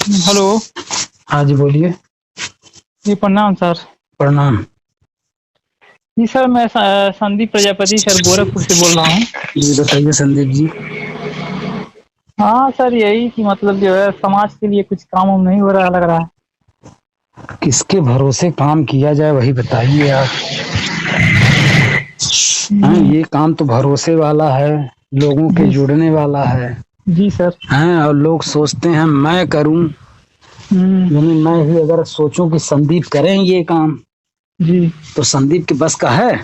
Hello. हाँ जी, बोलिए। जी प्रणाम सर। प्रणाम। जी सर, मैं संदीप प्रजापति सर गोरखपुर से बोल रहा हूँ। जी बताइए संदीप जी। हाँ सर, यही कि मतलब जो है समाज के लिए कुछ काम वाम नहीं हो रहा लग रहा है। किसके भरोसे काम किया जाए वही बताइए आप। हाँ, हम्म, ये काम तो भरोसे वाला है, लोगों के जी जुड़ने वाला है। जी सर। हैं, और लोग सोचते हैं मैं करूं, हम्म, यानी मैं ही अगर सोचूं कि संदीप करें ये काम, जी तो संदीप के बस का है।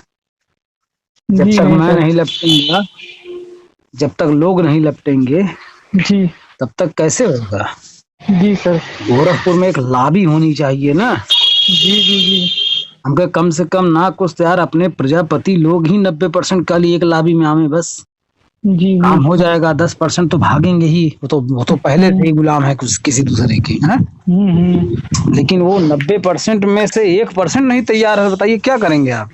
जब जी तक नहीं मैं सर। नहीं लपटेंगा, जब तक लोग नहीं लपटेंगे, जी तब तक कैसे होगा। जी सर। गोरखपुर में एक लॉबी होनी चाहिए ना। जी जी जी हमके कम से कम ना कुछ तो यार अपने प्रजापति लोग ही 90% कल एक लाबी में आवे बस, जी जी। काम हो जाएगा। 10% तो भागेंगे ही, वो तो पहले से हम्म ही गुलाम है कुछ किसी दूसरे के हैं। हम्म। लेकिन वो 90% में से 1% नहीं तैयार है, बताइए क्या करेंगे आप।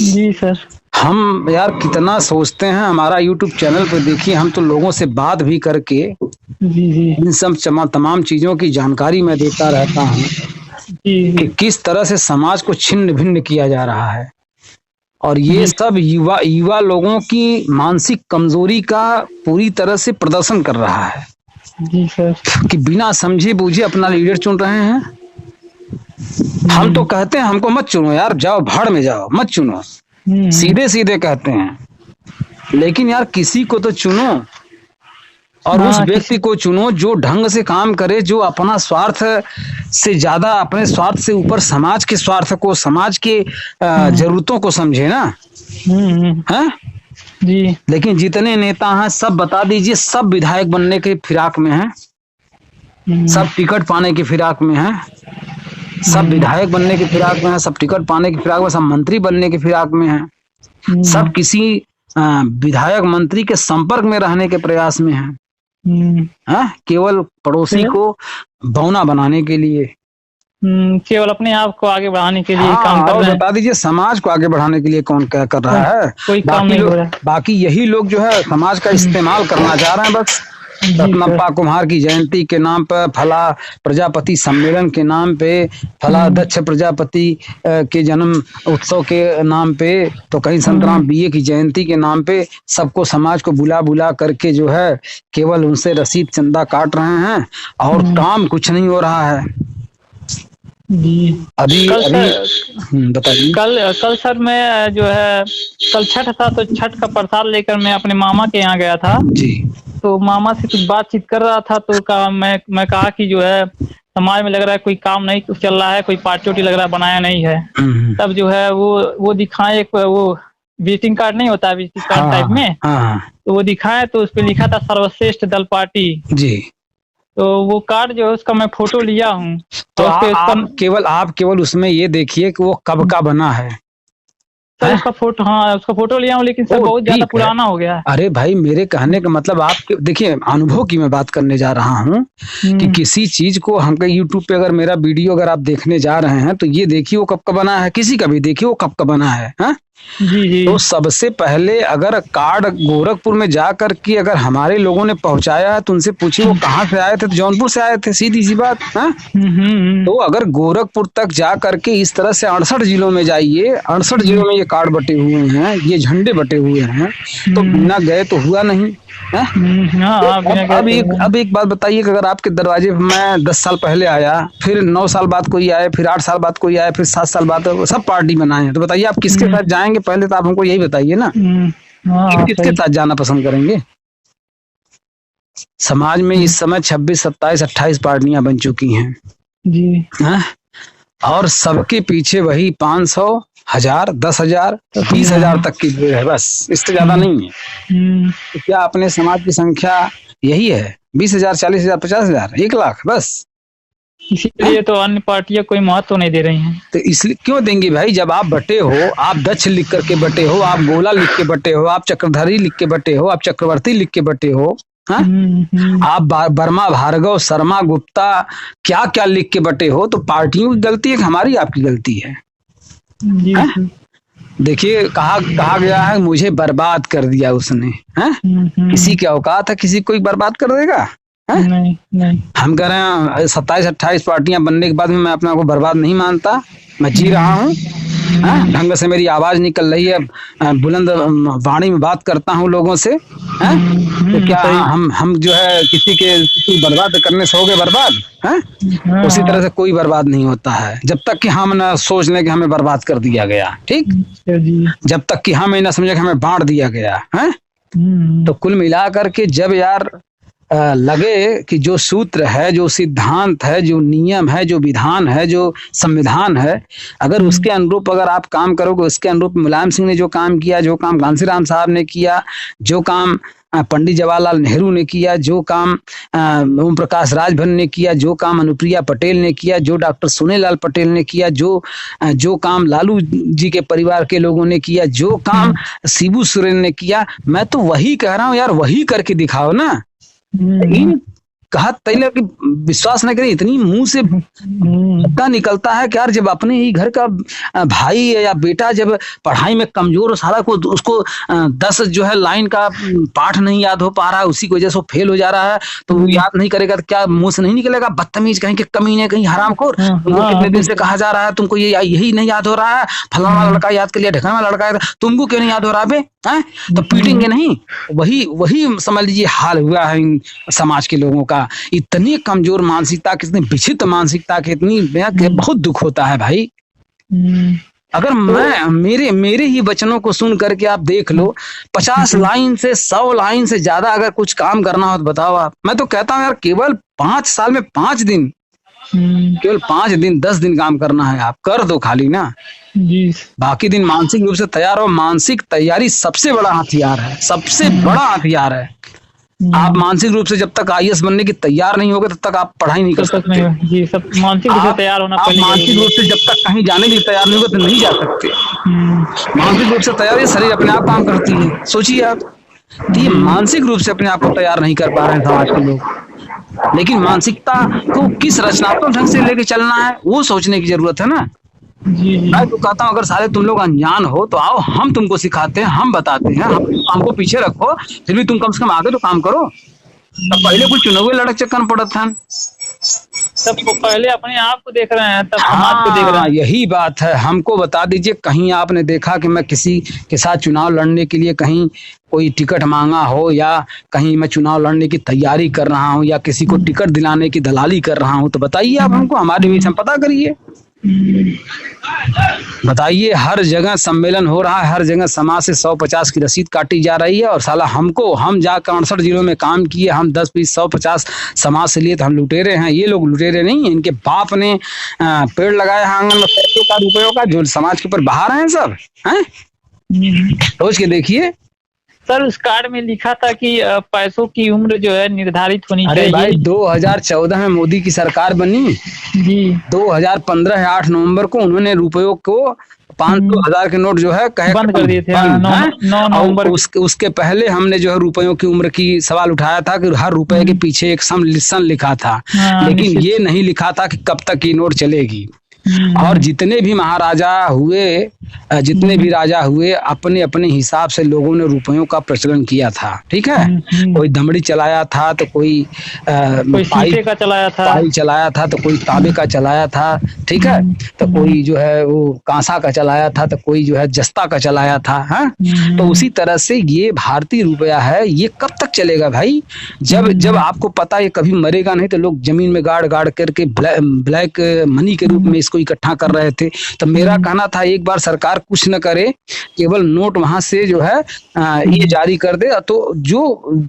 जी सर। हम यार कितना सोचते हैं, हमारा यूट्यूब चैनल पे देखिए, हम तो लोगों से बात भी करके जी जी इन सब तमाम चीजों की जानकारी मैं देता रहता हूँ जी कि किस तरह से समाज को छिन्न भिन्न किया जा रहा है। और ये जी सब युवा युवा लोगों की मानसिक कमजोरी का पूरी तरह से प्रदर्शन कर रहा है जी सर। कि बिना समझे बूझे अपना लीडर चुन रहे हैं। हम तो हम्म कहते हैं हमको मत चुनो यार, जाओ भाड़ में जाओ, मत चुनो, हम्म। सीधे सीधे कहते हैं। लेकिन यार किसी को तो चुनो, और उस हाँ किसी। व्यक्ति को चुनो जो ढंग से काम करे, जो अपना स्वार्थ से ज्यादा, अपने स्वार्थ से ऊपर समाज के स्वार्थ को, समाज के हम्म जरूरतों को समझे ना। हम्म। है, जी। लेकिन जितने नेता हैं सब बता दीजिए, सब विधायक बनने के फिराक में हैं, हम्म सब टिकट पाने की फिराक में हैं, सब हम्म विधायक बनने की फिराक में हैं, सब टिकट पाने की फिराक में, सब मंत्री बनने की फिराक में हैं, हम्म सब किसी विधायक मंत्री के संपर्क में रहने के प्रयास में हैं। हम्म। हैं, केवल पड़ोसी फिर को बौना बनाने के लिए। केवल अपने आप को आगे बढ़ाने के लिए काम हाँ, कर और रहे हैं। बता दीजिए समाज को आगे बढ़ाने के लिए कौन क्या कर कोई रहा है। कोई काम बाकी नहीं हो लोग, रहा। बाकी यही लोग जो है समाज का इस्तेमाल करना चाह रहे हैं बस। जी सर। रत्नप्पा कुम्हार की जयंती के नाम पर, फला प्रजापति सम्मेलन के नाम पे, फला हम्म दक्ष प्रजापति के जन्म उत्सव के नाम पे, तो कहीं हम्म संतराम बीए की जयंती के नाम पे सबको, समाज को बुला बुला करके जो है केवल उनसे रसीद चंदा काट रहे हैं, और हम्म। काम कुछ नहीं हो रहा है। जी। अभी कल अभी सर बताइए। कल कल सर मैं जो है कल छठ था तो छठ का प्रसाद लेकर मैं अपने मामा के यहाँ गया था। जी। तो मामा से कुछ बातचीत कर रहा था तो कहा मैं कहा कि जो है समाज में लग रहा है कोई काम नहीं चल रहा है, कोई पार्टी वार्टी लग रहा है बनाया नहीं है। हम्म। तब जो है वो दिखाए एक वो विजिटिंग कार्ड नहीं होता, विजिटिंग कार्ड हाँ टाइप हाँ में। हाँ हाँ। तो वो दिखाए तो उस पर लिखा था सर्वश्रेष्ठ दल पार्टी। जी। तो वो कार्ड जो है उसका मैं फोटो लिया हूँ। तो और उस पे उसका आप केवल उसमें ये देखिए कि वो कब का बना है। सर हैं? उसका फोटो, हाँ उसका फोटो लिया हूँ लेकिन सर ओ बहुत ज्यादा ठीक है। पुराना हो गया है। अरे भाई, मेरे कहने का मतलब, आप देखिए अनुभव की मैं बात करने जा रहा हूँ कि हम्म। किसी चीज को हमको यूट्यूब पे अगर मेरा वीडियो अगर आप देखने जा रहे हैं तो ये देखिए वो कब का बना है, किसी का भी देखिए वो कब का बना है। हैं? जी जी तो सबसे पहले अगर कार्ड गोरखपुर में जा करके अगर हमारे लोगों ने पहुंचाया है तो उनसे पूछिए वो कहाँ से आए थे, तो जौनपुर से आए थे, सीधी सी बात है। तो अगर गोरखपुर तक जा करके इस तरह से 68 जिलों में जाइए, 68 जिलों में ये कार्ड बटे हुए हैं, ये झंडे बटे हुए हैं, तो बिना गए तो हुआ नहीं है। हाँ तो हाँ बिना अब गए अब तो एक अब एक बात बताइए कि अगर आपके दरवाजे पे मैं 10 साल पहले आया, फिर 9 साल बाद कोई आए, फिर 8 साल बाद कोई आए, फिर 7 साल बाद, सब पार्टी बनाए हैं, तो बताइए आप किसके साथ जाएंगे। पहले तो आप हमको यही बताइए ना हाँ कि हाँ किसके सही। साथ जाना पसंद करेंगे। समाज में इस समय 26 27 28 पार्टियां बन चुकी हैं। जी हैं? और सबके पीछे वही 500, 1000, 10,000, बीस हाँ हजार हाँ। तक की भीड़ है, बस इससे ज्यादा हम्म नहीं है। हम्म। तो क्या अपने समाज की संख्या यही है? 20,000, 40,000, 50,000, 1 लाख बस। हैं? इसीलिए तो अन्य पार्टियां कोई महत्व नहीं दे रही हैं। तो इसलिए क्यों देंगी भाई, जब आप बटे हो, आप दक्ष लिख करके बटे हो, आप गोला लिख के बटे हो, आप चक्रधारी लिख के बटे हो, आप चक्रवर्ती लिख के बटे हो। हाँ? हम्म। आप वर्मा, भार्गव, शर्मा, गुप्ता, क्या क्या लिख के बटे हो, तो पार्टियों की गलती है कि हमारी आपकी गलती है। जी हैं? जी। देखिए, कहा गया है मुझे बर्बाद कर दिया उसने। हैं? किसी हम्म। की औकात है किसी को कोई बर्बाद कर देगा? है? नहीं नहीं। हम कह रहे हैं 27-28 पार्टियां बनने के बाद में मैं अपने आप को बर्बाद नहीं मानता, मैं जी रहा हूँ, ढंग से मेरी आवाज निकल रही है, बुलंद वाणी में बात करता हूँ लोगों से, हैं? तो क्या सही। हम जो है किसी बर्बाद करने से हो गए बर्बाद, हैं? उसी तरह हाँ से कोई बर्बाद नहीं होता है जब तक कि हम न सोच लें कि हमें बर्बाद कर दिया गया, ठीक, जी। जब तक कि हम ये ना समझे कि हमें बांट दिया गया है। तो कुल मिलाकर के जब यार लगे कि जो सूत्र है, जो सिद्धांत है, जो नियम है, जो विधान है, जो संविधान है, अगर उसके अनुरूप अगर आप काम करोगे, उसके अनुरूप मुलायम सिंह ने जो काम किया, जो काम घासीराम साहब ने किया, जो काम पंडित जवाहरलाल नेहरू ने किया, जो काम ओम प्रकाश राजभर ने किया, जो काम अनुप्रिया पटेल ने किया, जो डॉक्टर सुनेलाल पटेल ने किया, जो काम लालू जी के परिवार के लोगों ने किया, जो काम शिबू सोरेन ने किया, मैं तो वही कह रहा हूँ यार, वही करके दिखाओ ना। कहा तैले कि विश्वास न करे, इतनी मुंह से धक्का निकलता है कि यार जब अपने ही घर का भाई या बेटा जब पढ़ाई में कमजोर हो, सारा को उसको 10 जो है लाइन का पाठ नहीं याद हो पा रहा है, उसी की वजह से वो फेल हो जा रहा है, तो वो याद नहीं करेगा तो क्या मुंह से नहीं निकलेगा, बदतमीज कहीं के कमीने कहीं हरामखोर, तुमको कितने दिन से कहा जा रहा है, तुमको ये यही नहीं याद हो रहा है, फलाना लड़का याद कर लिया, ढकाना लड़का याद, तुमको क्यों नहीं याद हो रहा बे, हैं? तो पीटेंगे नहीं। वही समझ लीजिए हाल हुआ है इन समाज के लोगों का, इतनी कमजोर मानसिकता, कितनी विचित्र मानसिकता, कितनी बहुत दुख होता है भाई। अगर मैं मेरे ही वचनों को सुन करके आप देख लो, 50 लाइन से 100 लाइन से ज्यादा अगर कुछ काम करना हो तो बताओ आप। मैं तो कहता हूँ यार केवल 5 साल में 5 दिन, केवल 5 दिन 10 दिन काम करना है, आप कर दो खाली ना जी। बाकी दिन मानसिक रूप से तैयार हो। मानसिक तैयारी सबसे बड़ा हथियार है, सबसे बड़ा हथियार है। आप मानसिक रूप से जब तक आईएएस बनने की तैयार नहीं होगे तब तक आप पढ़ाई नहीं कर सकते। जी, सब मानसिक रूप से तैयार होना आप मानसिक रूप से जब तक कहीं जाने के लिए तैयार नहीं होगे तो नहीं जा सकते। मानसिक रूप से तैयारी, शरीर अपने आप काम करती है। सोचिए आप कि मानसिक रूप से अपने आप को तैयार नहीं कर पा रहे हैं समाज के लोग, लेकिन मानसिकता को किस रचनात्मक ढंग से लेके चलना है वो सोचने की जरूरत है ना। जी। मैं तो कहता हूँ अगर सारे तुम लोग अनजान हो तो आओ, हम तुमको सिखाते हैं, हम बताते हैं, हमको पीछे रखो, फिर भी तुम कम से कम आगे तो काम करो। तब पहले कुछ चुनावी लड़क चक्कर पड़ा था, तब पहले अपने आप को देख रहे हैं, तब समाज को देख रहे हैं। यही बात है। हमको बता दीजिए कहीं आपने देखा कि मैं किसी के साथ चुनाव लड़ने के लिए कहीं कोई टिकट मांगा हो, या कहीं मैं चुनाव लड़ने की तैयारी कर रहा हूँ, या किसी को टिकट दिलाने की दलाली कर रहा हूँ, तो बताइए आप हमको, हमारे बीच हम पता करिए, बताइए। हर जगह सम्मेलन हो रहा है, हर जगह समाज से 150 की रसीद काटी जा रही है, और साला हम जाकर 68 जिलों में काम किए, हम 10, 20, 150 समाज से लिए तो हम लुटेरे हैं। ये लोग लुटेरे नहीं है, इनके बाप ने पेड़ लगाया है आंगन में पैसों का, रुपयों का, जो समाज के ऊपर बहा रहे हैं सब, हैं? सोच के देखिए। सर उस कार्ड में लिखा था कि पैसों की उम्र जो है निर्धारित होनी चाहिए। अरे भाई 2014 में मोदी की सरकार बनी जी, 2015 8 नवंबर को उन्होंने रुपयों को 500 1000 के नोट जो है बंद कर दिए थे। 9 नवंबर। उसके पहले हमने जो है रुपयों की उम्र की सवाल उठाया था कि हर रुपए के पीछे एक सम लिखा था, लेकिन ये नहीं लिखा था कि कब तक ये नोट चलेगी। और जितने भी महाराजा हुए, जितने भी राजा हुए, अपने अपने हिसाब से लोगों ने रुपयों का प्रचलन किया था, ठीक है। कोई दमड़ी चलाया था, तो कोई शीशे का चलाया था, पाई चलाया था, तो कोई तांबे का चलाया था, ठीक है। तो कोई जो है वो कांसा का चलाया था, तो कोई जो है जस्ता का चलाया था, हाँ। तो उसी तरह से ये भारतीय रुपया है, ये कब तक चलेगा भाई? जब आपको पता है कभी मरेगा नहीं, तो लोग जमीन में गाड़ करके ब्लैक मनी के रूप में को इकट्ठा कर रहे थे। तो मेरा कहना था एक बार सरकार कुछ न करे, केवल नोट वहां से जो है ये जारी कर दे, तो जो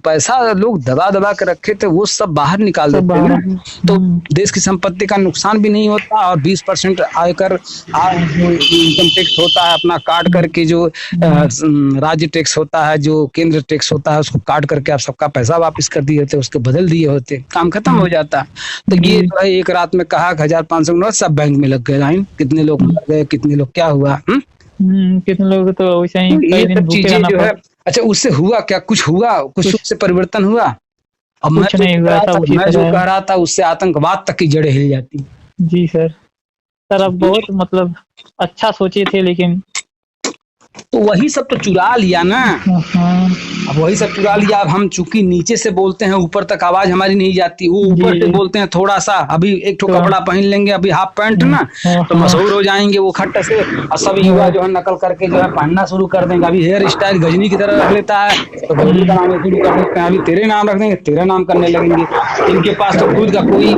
पैसा लोग दबा दबा के रखे थे वो सब बाहर निकाल देते हैं, तो देश की संपत्ति का नुकसान भी नहीं होता, और 20% आयकर जो इनकम टैक्स होता है अपना काट करके, जो राज्य टैक्स होता है, जो केंद्र टैक्स होता है, उसको काट करके आप सबका पैसा वापस कर दिए होते, उसके बदल दिए होते, काम खत्म हो जाता। तो ये जो है एक रात में कहा 1500 नोट सब बैंक में लग गए लाइन, कितने लोग मर गए, कितने लोग क्या हुआ, कितने लोग तो वैसे ही कई दिन भूखे रहना जो है। अच्छा उससे हुआ क्या? कुछ हुआ, कुछ उससे परिवर्तन हुआ? अब मैं जो कह रहा था उससे आतंकवाद तक की जड़ें हिल जाती। जी सर, अब बहुत मतलब अच्छा सोचे थे, लेकिन तो वही सब तो चुरा लिया ना। अब वही सब चुरा लिया। अब हम चूंकि नीचे से बोलते हैं, ऊपर तक आवाज हमारी नहीं जाती, वो ऊपर से बोलते हैं थोड़ा सा, अभी एक ठो कपड़ा पहन लेंगे, अभी हाफ पैंट ना, तो मशहूर हो जाएंगे वो खट्ट से, और सब युवा जो है नकल करके जो है पहनना शुरू कर देंगे। अभी हेयर स्टाइल गजनी की तरह रख लेता है तो गजनी का नाम शुरू कर देते हैं। अभी तेरे नाम रख देंगे, तेरा नाम करने लगेंगे। इनके पास तो खुद का कोई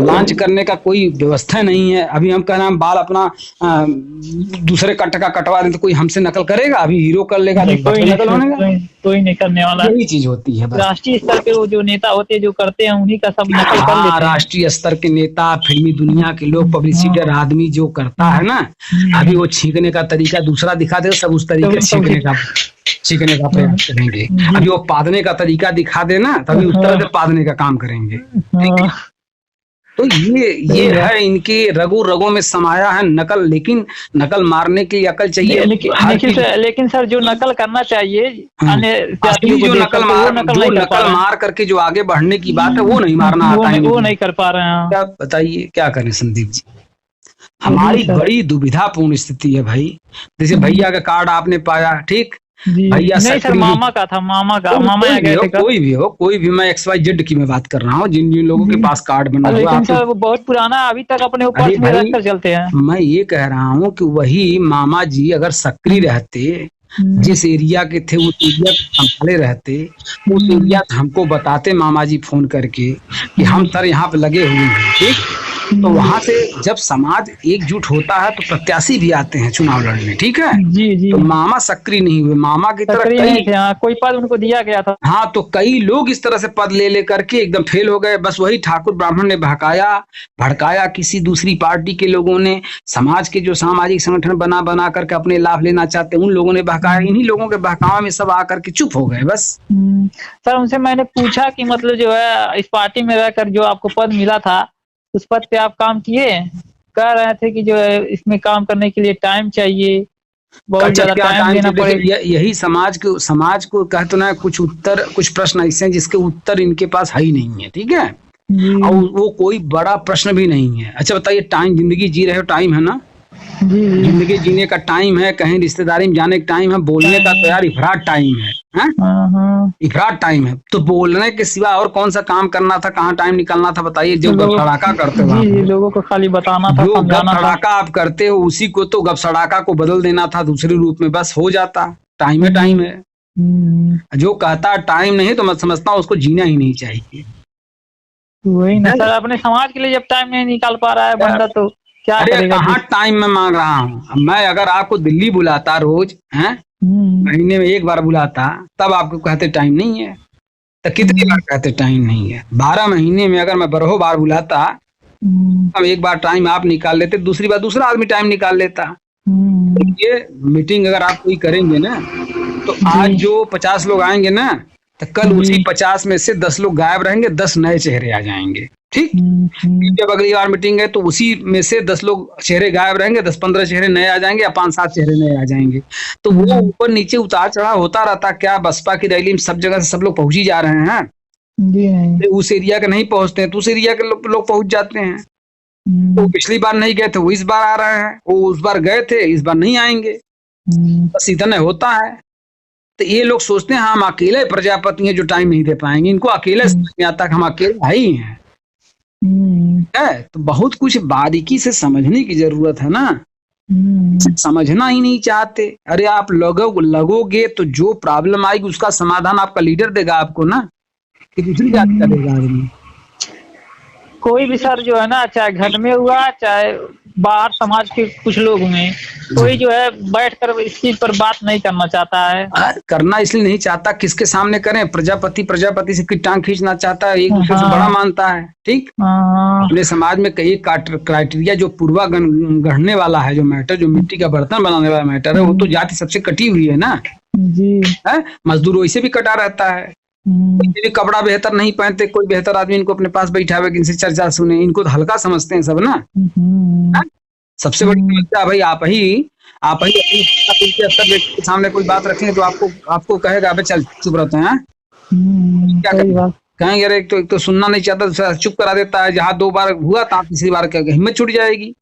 लॉन्च करने का कोई व्यवस्था नहीं है। अभी हम कहना बाल अपना दूसरे कट का कटवा दें तो कोई हमसे नकल करेगा? अभी हीरो कर लेगा तो कोई नकल होने का कोई नहीं करने वाला। यही चीज होती है बस। राष्ट्रीय स्तर पे वो जो नेता होते हैं जो करते हैं उन्हीं का सब नकल कर लेते हैं। राष्ट्रीय स्तर के नेता, फिल्मी दुनिया के लोग, पब्लिसिटर आदमी जो करता है ना, अभी वो छींकने का तरीका दूसरा दिखा दे, सब उस तरीके से छींकने का प्रयास करेंगे। अभी वो पादने का तरीका दिखा देना तभी उस तरह से पादने का काम करेंगे। तो ये है इनके रगों रगों में समाया है नकल। लेकिन नकल मारने की अकल चाहिए। लेकिन सर जो नकल करना चाहिए, जो नकल मार करके जो आगे बढ़ने की बात है वो नहीं मारना आता है, वो नहीं कर पा रहे हैं। क्या बताइए क्या करें संदीप जी? हमारी बड़ी दुविधापूर्ण स्थिति है भाई। जैसे भैया का कार्ड आपने पाया, ठीक, भैया नहीं सर, मामा का था, मामा कोई भी मैं XYZ की मैं बात कर रहा हूँ, जिन जिन लोगों के पास कार्ड बना हुआ। लेकिन सर वो बहुत पुराना, अभी तक अपने ऊपर में रखकर चलते हैं। मैं ये कह रहा हूँ कि वही मामा जी अगर सक्रिय रहते, जिस एरिया के थे उस एरिया को संभाले रहते, उस एरिया हमको बताते मामा जी फोन करके कि हम सर यहाँ पे लगे हुए हैं, ठीक, तो वहां से जब समाज एकजुट होता है तो प्रत्याशी भी आते हैं चुनाव लड़ने, ठीक है जी। तो मामा सक्रिय नहीं हुए, मामा की तरह कोई पद उनको दिया गया था। हाँ, तो कई लोग इस तरह से पद ले करके एकदम फेल हो गए। बस वही ठाकुर ब्राह्मण ने भड़काया किसी दूसरी पार्टी के लोगों ने, समाज के जो सामाजिक संगठन बना करके अपने लाभ लेना चाहते उन लोगों ने बहकाया। इन्हीं लोगों के बहकावा में सब आकर के चुप हो गए बस। सर उनसे मैंने पूछा कि मतलब जो है इस पार्टी में रहकर जो आपको पद मिला था उस पद पे आप काम किए? कह रहे थे कि जो है इसमें काम करने के लिए टाइम चाहिए, बहुत ज्यादा टाइम देना पड़ेगा। यही समाज को कहते ना, कुछ प्रश्न ऐसे हैं जिसके उत्तर इनके पास है ही नहीं है, ठीक है, और वो कोई बड़ा प्रश्न भी नहीं है। अच्छा बताइए, टाइम, जिंदगी जी रहे हो, टाइम है ना, जिंदगी जीने का टाइम है, कहीं रिश्तेदारी में जाने का टाइम है, बोलने का तो यार इफरात टाइम है, इफरात टाइम है। तो बोलने के सिवा और कौन सा काम करना था, कहाँ टाइम निकलना था बताइए? जो गपसड़ाका करते हो, लोगों को खाली बताना था, जो गपसड़ाका आप करते हो उसी को तो गपसड़ाका को बदल देना था दूसरे रूप में, बस हो जाता। टाइम है, टाइम है। जो कहता टाइम नहीं तो मैं समझता हूँ उसको जीना ही नहीं चाहिए। वही ना सर, अपने समाज के लिए जब टाइम नहीं निकाल पा रहा है बंदा तो क्या करेगा? कहाँ टाइम में मांग रहा हूँ मैं? अगर आपको दिल्ली बुलाता रोज हैं, महीने में एक बार बुलाता, तब आपको कहते टाइम नहीं है। तो कितनी बार कहते टाइम नहीं है? 12 महीने में अगर मैं 12 बार बुलाता, अब एक बार टाइम आप निकाल लेते, दूसरी बार दूसरा आदमी टाइम निकाल लेता। ये मीटिंग अगर आप कोई करेंगे ना, तो आज जो 50 लोग आएंगे ना, तो कल उसी 50 में से 10 लोग गायब रहेंगे, 10 नए चेहरे आ जाएंगे, ठीक। जब अगली बार मीटिंग है तो उसी में से 10 लोग चेहरे गायब रहेंगे, 10-15 चेहरे नए आ जाएंगे, या 5-7 चेहरे नए आ जाएंगे। तो वो ऊपर नीचे उतार चढ़ाव होता रहता। क्या बसपा की रैली में सब जगह से सब लोग पहुंच ही जा रहे हैं? उस एरिया के नहीं पहुंचते हैं तो उस एरिया के लोग पहुंच जाते हैं। तो पिछली बार नहीं गए थे वो इस बार आ रहे हैं, वो उस बार गए थे इस बार नहीं आएंगे, बस इतना होता है। तो ये लोग सोचते हैं हम अकेले प्रजापति हैं जो टाइम नहीं दे पाएंगे। इनको अकेले समझ में आता है हम अकेले ही हैं। तो बहुत कुछ बारीकी से समझने की जरूरत है ना, समझना ही नहीं चाहते। अरे आप लगोगे तो जो प्रॉब्लम आएगी उसका समाधान आपका लीडर देगा आपको ना, कि दूसरी जाति करेगा आदमी। कोई भी सर जो है ना, चाहे घर में हुआ चाहे बाहर समाज के कुछ लोग हुए, कोई जो है बैठकर इस चीज पर बात नहीं करना चाहता है। करना इसलिए नहीं चाहता, किसके सामने करें? प्रजापति से टांग खींचना चाहता है, एक दूसरे से बड़ा मानता है, ठीक। अपने समाज में कई क्राइटेरिया जो पूर्वा गढ़ने वाला है, जो मैटर, जो मिट्टी का बर्तन बनाने वाला मैटर है, वो तो जाति सबसे कटी हुई है ना जी। मजदूर वैसे भी कटा रहता है, भी कपड़ा बेहतर नहीं पहनते, कोई बेहतर आदमी इनको अपने पास बैठावे, इनसे चर्चा सुने, इनको तो हल्का समझते हैं सब ना। सबसे बड़ी समस्या भाई आप ही के सामने कोई बात रखेंगे तो आपको कहेगा अबे चल चुप रहते हैं, क्या कहेंगे? अरे एक तो सुनना नहीं चाहता, चुप करा देता है। जहाँ 2 बार हुआ था, तीसरी बार क्या हिम्मत छूट जाएगी?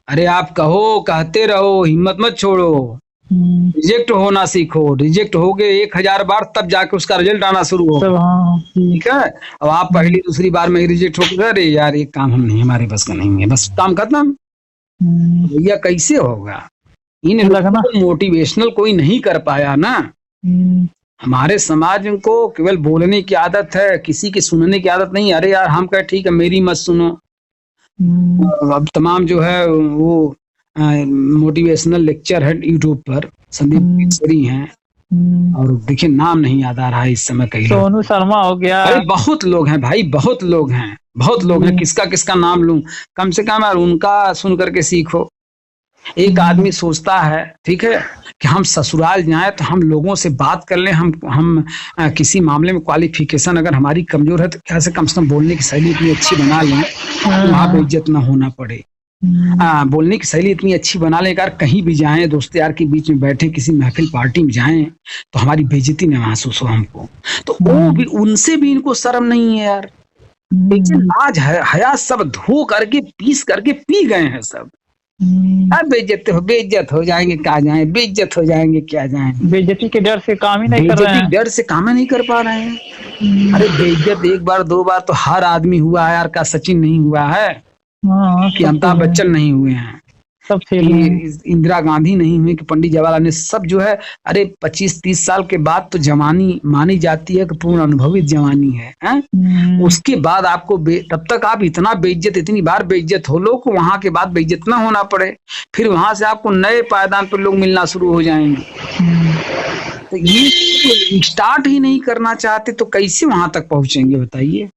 अरे आप कहते रहो, हिम्मत मत छोड़ो, रिजेक्ट होना सीखो। रिजेक्ट हो गए 1000 बार तब जाके उसका रिजल्ट आना शुरू होगा। सब हाँ ठीक है। अब आप पहली दूसरी बार में ही रिजेक्ट हो गए, अरे यार ये काम हम नहीं, हमारे बस का नहीं है, बस काम खत्म। भैया कैसे होगा? इन लोगों को मोटिवेशनल कोई नहीं कर पाया ना। हमारे समाज को केवल बोलने की आदत है, किसी की सुनने की आदत नहीं। अरे यार हम कहे ठीक है मेरी मत सुनो। अब तमाम जो है वो मोटिवेशनल लेक्चर है यूट्यूब पर, संदीप केसरी हैं, और देखिए नाम नहीं याद आ रहा है इस समय कहीं। सोनू शर्मा हो गया। अरे बहुत लोग हैं भाई, बहुत लोग हैं, बहुत लोग हैं। किसका किसका नाम लूं? कम से कम यार उनका सुन करके सीखो। एक आदमी सोचता है ठीक है कि हम ससुराल जाएं तो हम लोगों से बात कर लें, हम किसी मामले में क्वालिफिकेशन अगर हमारी कमजोर है तो क्या से कम बोलने की शैली इतनी अच्छी बना लें वहां पे इज्जत ना होना पड़े। बोलने की शैली इतनी अच्छी बना लें यार, कहीं भी जाएं दोस्त यार के बीच में बैठे किसी महफिल पार्टी में जाएं तो हमारी बेइज्जती न महसूस हो हमको। तो वो भी, उनसे भी इनको शर्म नहीं है यार। लेकिन आज हया सब धो करके पीस करके पी गए हैं सब। बेइज्जत हो जाएंगे क्या जाएं, बेइज्जत हो जाएंगे क्या जाएं। बेइज्जती के डर से काम ही नहीं कर रहे हैं। डर से काम ही नहीं कर पा रहे हैं। अरे बेइज्जत एक बार दो बार तो हर आदमी हुआ है यार। का सचिन नहीं हुआ है कि अमिताभ बच्चन नहीं हुए हैं, सब इंदिरा गांधी नहीं हुई कि पंडित जवाहरलाल ने, सब जो है। अरे 25-30 साल के बाद तो जवानी मानी जाती है कि पूर्ण अनुभवित जवानी है? उसके बाद आपको तब तक आप इतना बेइज्जत, इतनी बार बेइज्जत हो लो कि वहां के बाद बेइज्जत ना होना पड़े, फिर वहां से आपको नए पायदान पर लोग मिलना शुरू हो जाएंगे। तो ये स्टार्ट ही नहीं करना चाहते तो कैसे वहां तक पहुंचेंगे बताइए।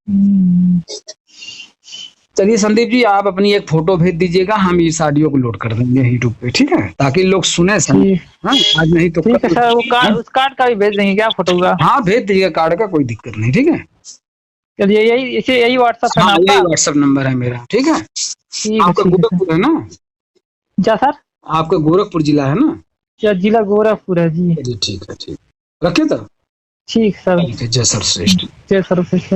चलिए संदीप जी आप अपनी एक फोटो भेज दीजिएगा, हम इस ऑडियो को लोड कर देंगे यूट्यूब पे, ठीक है, ताकि लोग सुने। आज नहीं तो ठीक है सर, वो कार्ड, उस कार्ड का भी भेज देंगे क्या फोटो का? हाँ भेज दीजिएगा, कार्ड का कोई दिक्कत नहीं। ठीक है चलिए यही व्हाट्सएप है, यही व्हाट्सएप नंबर है मेरा। ठीक है। आपका गोरखपुर है ना? क्या सर? आपका गोरखपुर जिला है ना? जिला गोरखपुर है जी। ठीक है, ठीक रखिए तो। ठीक सर। जय सर्वश्रेष्ठ। जय सर्वश्रेष्ठ।